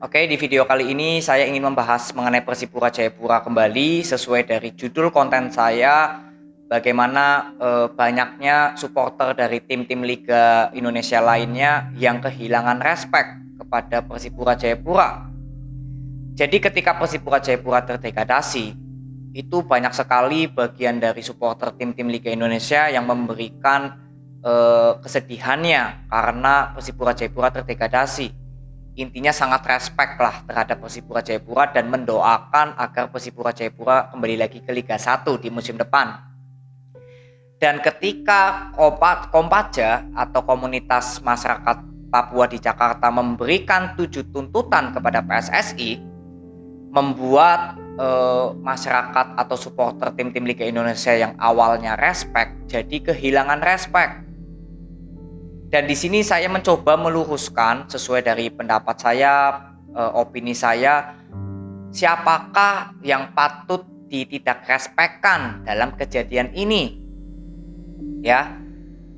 Oke, di video kali ini saya ingin membahas mengenai Persipura Jayapura kembali sesuai dari judul konten saya, bagaimana banyaknya supporter dari tim-tim Liga Indonesia lainnya yang kehilangan respek kepada Persipura Jayapura. Jadi ketika Persipura Jayapura terdegradasi, itu banyak sekali bagian dari supporter tim-tim Liga Indonesia yang memberikan kesedihannya karena Persipura Jayapura terdegradasi. Intinya sangat respect lah terhadap Persipura Jayapura dan mendoakan agar Persipura Jayapura kembali lagi ke Liga 1 di musim depan. Dan ketika Kompaja atau komunitas masyarakat Papua di Jakarta memberikan 7 tuntutan kepada PSSI, membuat masyarakat atau supporter tim-tim Liga Indonesia yang awalnya respect jadi kehilangan respect. Dan di sini saya mencoba meluruskan sesuai dari pendapat saya, opini saya, siapakah yang patut ditidak respekkan dalam kejadian ini. Ya,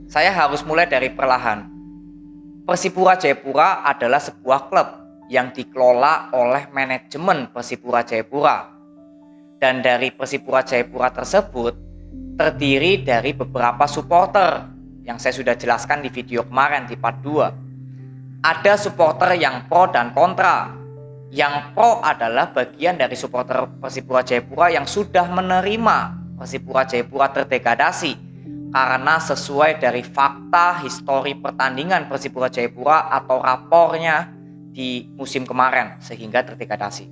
saya harus mulai dari perlahan. Persipura Jayapura adalah sebuah klub yang dikelola oleh manajemen Persipura Jayapura. Dan dari Persipura Jayapura tersebut terdiri dari beberapa supporter yang saya sudah jelaskan di video kemarin di part 2. Ada supporter yang pro dan kontra. Yang pro adalah bagian dari supporter Persipura Jayapura yang sudah menerima Persipura Jayapura terdegradasi karena sesuai dari fakta histori pertandingan Persipura Jayapura atau rapornya di musim kemarin sehingga terdegradasi.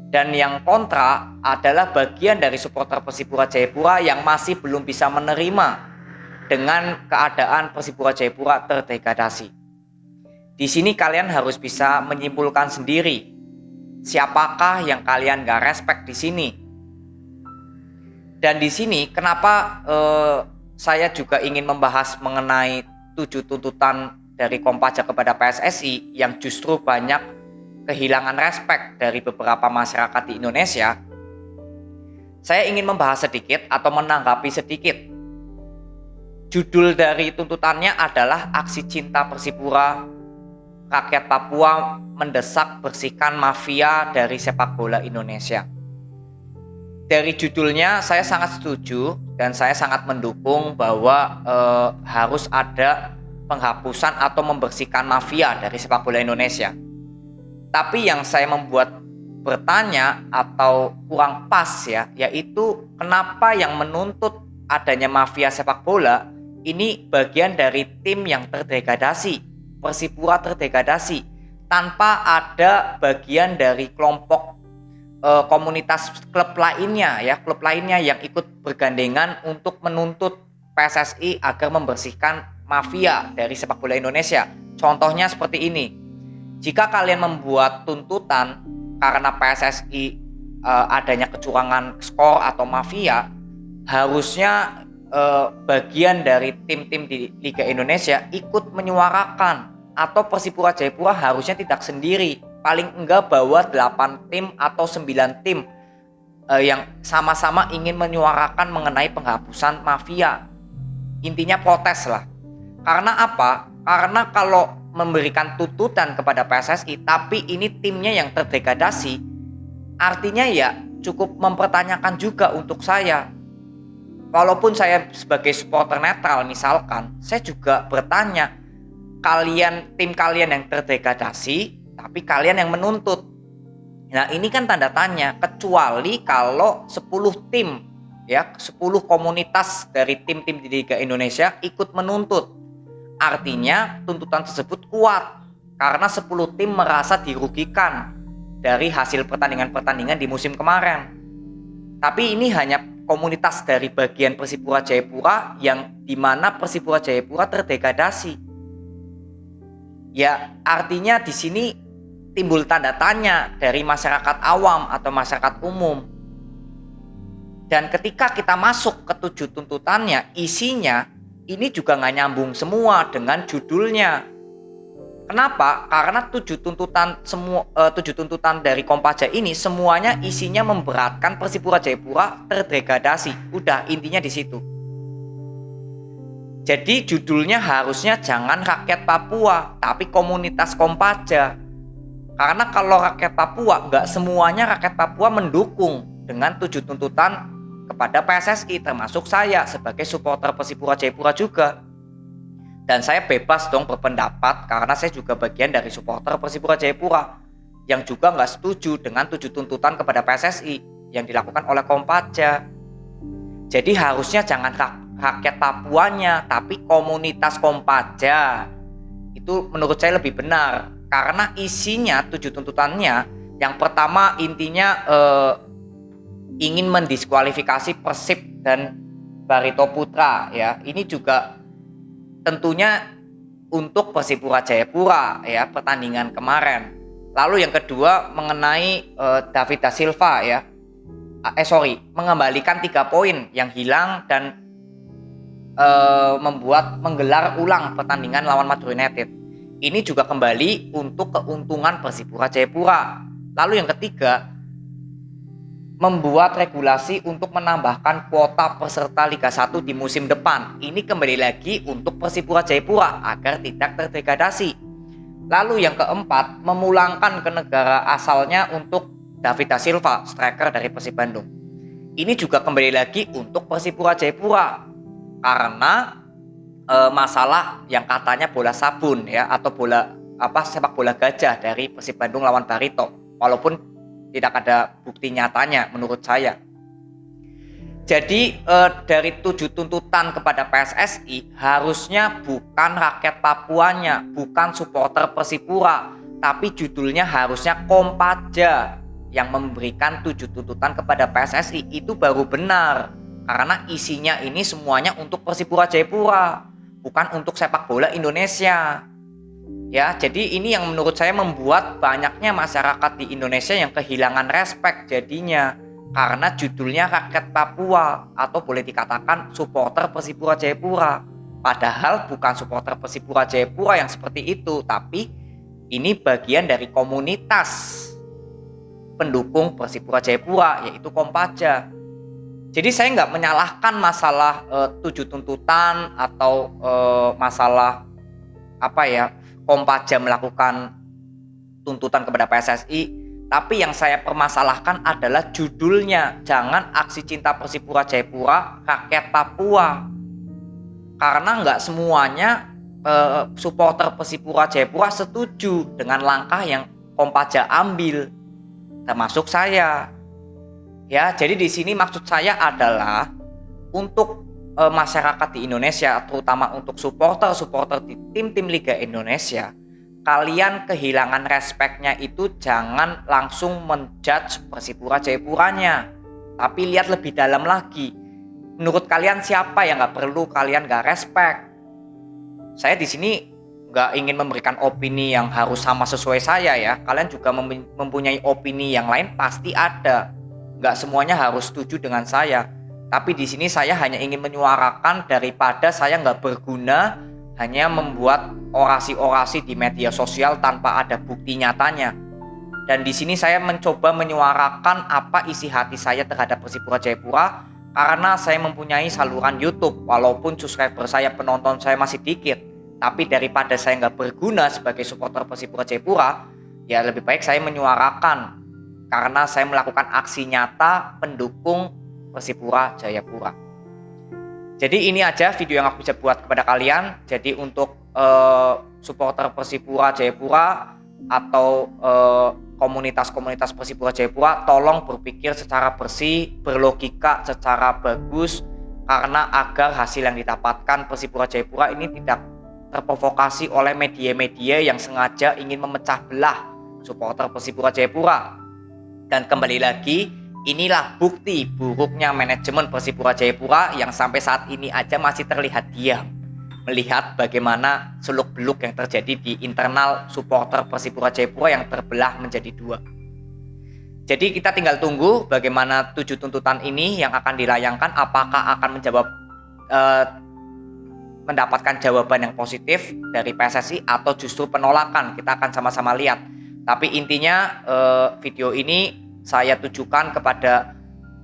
Dan yang kontra adalah bagian dari supporter Persipura Jayapura yang masih belum bisa menerima dengan keadaan Persipura Jayapura terdegradasi. Di sini kalian harus bisa menyimpulkan sendiri siapakah yang kalian gak respect di sini. Dan di sini kenapa saya juga ingin membahas mengenai 7 tuntutan dari Kompaja kepada PSSI yang justru banyak kehilangan respect dari beberapa masyarakat di Indonesia. Saya ingin membahas sedikit atau menanggapi sedikit. Judul dari tuntutannya adalah Aksi Cinta Persipura Rakyat Papua Mendesak Bersihkan Mafia dari Sepak Bola Indonesia. Dari judulnya saya sangat setuju dan saya sangat mendukung bahwa harus ada penghapusan atau membersihkan mafia dari sepak bola Indonesia. Tapi yang saya membuat bertanya atau kurang pas yaitu kenapa yang menuntut adanya mafia sepak bola ini bagian dari tim yang terdegradasi, Persipura terdegradasi, tanpa ada bagian dari kelompok komunitas klub lainnya yang ikut bergandengan untuk menuntut PSSI agar membersihkan mafia dari sepak bola Indonesia. Contohnya seperti ini. Jika kalian membuat tuntutan karena PSSI adanya kecurangan skor atau mafia, harusnya bagian dari tim-tim di Liga Indonesia ikut menyuarakan, atau Persipura Jayapura harusnya tidak sendiri, paling enggak bawa 8 tim atau 9 tim yang sama-sama ingin menyuarakan mengenai penghapusan mafia. Intinya protes lah. Karena apa? Karena kalau memberikan tuntutan kepada PSSI tapi ini timnya yang terdegradasi, artinya ya cukup mempertanyakan juga untuk saya. Walaupun saya sebagai supporter netral misalkan, saya juga bertanya, tim kalian yang terdegradasi, tapi kalian yang menuntut. Nah ini kan tanda tanya, kecuali kalau 10 tim, 10 komunitas dari tim-tim di Liga Indonesia ikut menuntut. Artinya tuntutan tersebut kuat, karena 10 tim merasa dirugikan dari hasil pertandingan-pertandingan di musim kemarin. Tapi ini hanya komunitas dari bagian Persipura Jayapura yang dimana Persipura Jayapura terdegradasi. Ya artinya di sini timbul tanda tanya dari masyarakat awam atau masyarakat umum. Dan ketika kita masuk ke 7 tuntutannya, isinya ini juga nggak nyambung semua dengan judulnya. Kenapa? Karena 7 tuntutan dari Kompaja ini semuanya isinya memberatkan Persipura Jayapura terdegradasi. Udah intinya di situ. Jadi judulnya harusnya jangan rakyat Papua, tapi komunitas Kompaja. Karena kalau rakyat Papua, nggak semuanya rakyat Papua mendukung dengan 7 tuntutan kepada PSSI, termasuk saya sebagai supporter Persipura Jayapura juga. Dan saya bebas dong berpendapat karena saya juga bagian dari supporter Persipura Jayapura yang juga nggak setuju dengan 7 tuntutan kepada PSSI yang dilakukan oleh Kompaja. Jadi harusnya jangan rakyat Papuanya, tapi komunitas Kompaja. Itu menurut saya lebih benar karena isinya 7 tuntutannya yang pertama intinya ingin mendiskualifikasi Persib dan Barito Putra ya. Ini juga tentunya untuk Persipura Jayapura ya, pertandingan kemarin. Lalu yang kedua mengenai David da Silva ya. Mengembalikan 3 poin yang hilang dan menggelar ulang pertandingan lawan Madura United. Ini juga kembali untuk keuntungan Persipura Jayapura. Lalu yang ketiga, membuat regulasi untuk menambahkan kuota peserta Liga 1 di musim depan. Ini kembali lagi untuk Persipura Jayapura agar tidak terdegradasi. Lalu yang keempat, memulangkan ke negara asalnya untuk David da Silva, striker dari Persib Bandung. Ini juga kembali lagi untuk Persipura Jayapura karena masalah yang katanya bola sabun ya, atau sepak bola gajah dari Persib Bandung lawan Barito, walaupun tidak ada bukti nyatanya menurut saya. Jadi dari 7 tuntutan kepada PSSI harusnya bukan rakyat Papuanya, bukan supporter Persipura, tapi judulnya harusnya Kompaja yang memberikan 7 tuntutan kepada PSSI. Itu baru benar karena isinya ini semuanya untuk Persipura Jayapura, bukan untuk sepak bola Indonesia. Ya, jadi ini yang menurut saya membuat banyaknya masyarakat di Indonesia yang kehilangan respek jadinya karena judulnya rakyat Papua atau boleh dikatakan supporter Persipura Jayapura. Padahal bukan supporter Persipura Jayapura yang seperti itu, tapi ini bagian dari komunitas pendukung Persipura Jayapura yaitu Kompaja. Jadi saya nggak menyalahkan masalah 7 tuntutan atau masalah Kompaja melakukan tuntutan kepada PSSI, tapi yang saya permasalahkan adalah judulnya. Jangan aksi cinta Persipura Jayapura rakyat Papua, karena nggak semuanya supporter Persipura Jayapura setuju dengan langkah yang Kompaja ambil, termasuk saya. Ya, jadi di sini maksud saya adalah untuk masyarakat di Indonesia, terutama untuk supporter di tim-tim Liga Indonesia, kalian kehilangan respeknya itu jangan langsung menjudge Persipura Jayapuranya, tapi lihat lebih dalam lagi. Menurut kalian siapa yang nggak perlu kalian nggak respect? Saya di sini nggak ingin memberikan opini yang harus sama sesuai saya ya. Kalian juga mempunyai opini yang lain pasti ada. Nggak semuanya harus setuju dengan saya. Tapi di sini saya hanya ingin menyuarakan daripada saya nggak berguna hanya membuat orasi-orasi di media sosial tanpa ada bukti nyatanya. Dan di sini saya mencoba menyuarakan apa isi hati saya terhadap Persipura Jayapura karena saya mempunyai saluran YouTube. Walaupun subscriber saya, penonton saya masih dikit, tapi daripada saya nggak berguna sebagai supporter Persipura Jayapura, ya lebih baik saya menyuarakan karena saya melakukan aksi nyata pendukung Persipura Jayapura. Jadi ini aja video yang aku bisa buat kepada kalian. Jadi untuk supporter Persipura Jayapura atau komunitas-komunitas Persipura Jayapura, tolong berpikir secara bersih, berlogika secara bagus, karena agar hasil yang didapatkan Persipura Jayapura ini tidak terprovokasi oleh media-media yang sengaja ingin memecah belah supporter Persipura Jayapura. Dan kembali lagi, inilah bukti buruknya manajemen Persipura Jayapura yang sampai saat ini aja masih terlihat diam melihat bagaimana seluk-beluk yang terjadi di internal supporter Persipura Jayapura yang terbelah menjadi 2. Jadi kita tinggal tunggu bagaimana 7 tuntutan ini yang akan dilayangkan, apakah akan mendapatkan jawaban yang positif dari PSSI atau justru penolakan. Kita akan sama-sama lihat. Tapi intinya video ini saya tujukan kepada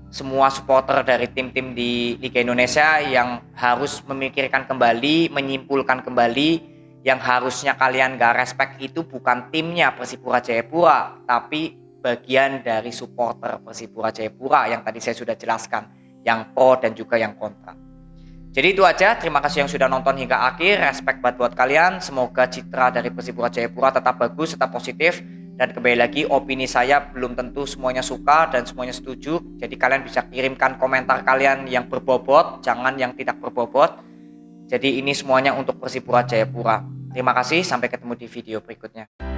semua supporter dari tim-tim di Liga Indonesia yang harus memikirkan kembali, menyimpulkan kembali Yang harusnya kalian gak respect itu bukan timnya Persipura Jayapura, tapi bagian dari supporter Persipura Jayapura yang tadi saya sudah jelaskan, yang pro dan juga yang kontra. Jadi itu aja, terima kasih yang sudah nonton hingga akhir, respect buat kalian, semoga citra dari Persipura Jayapura tetap bagus, tetap positif, dan kembali lagi opini saya belum tentu semuanya suka dan semuanya setuju, jadi kalian bisa kirimkan komentar kalian yang berbobot, jangan yang tidak berbobot, jadi ini semuanya untuk Persipura Jayapura. Terima kasih, sampai ketemu di video berikutnya.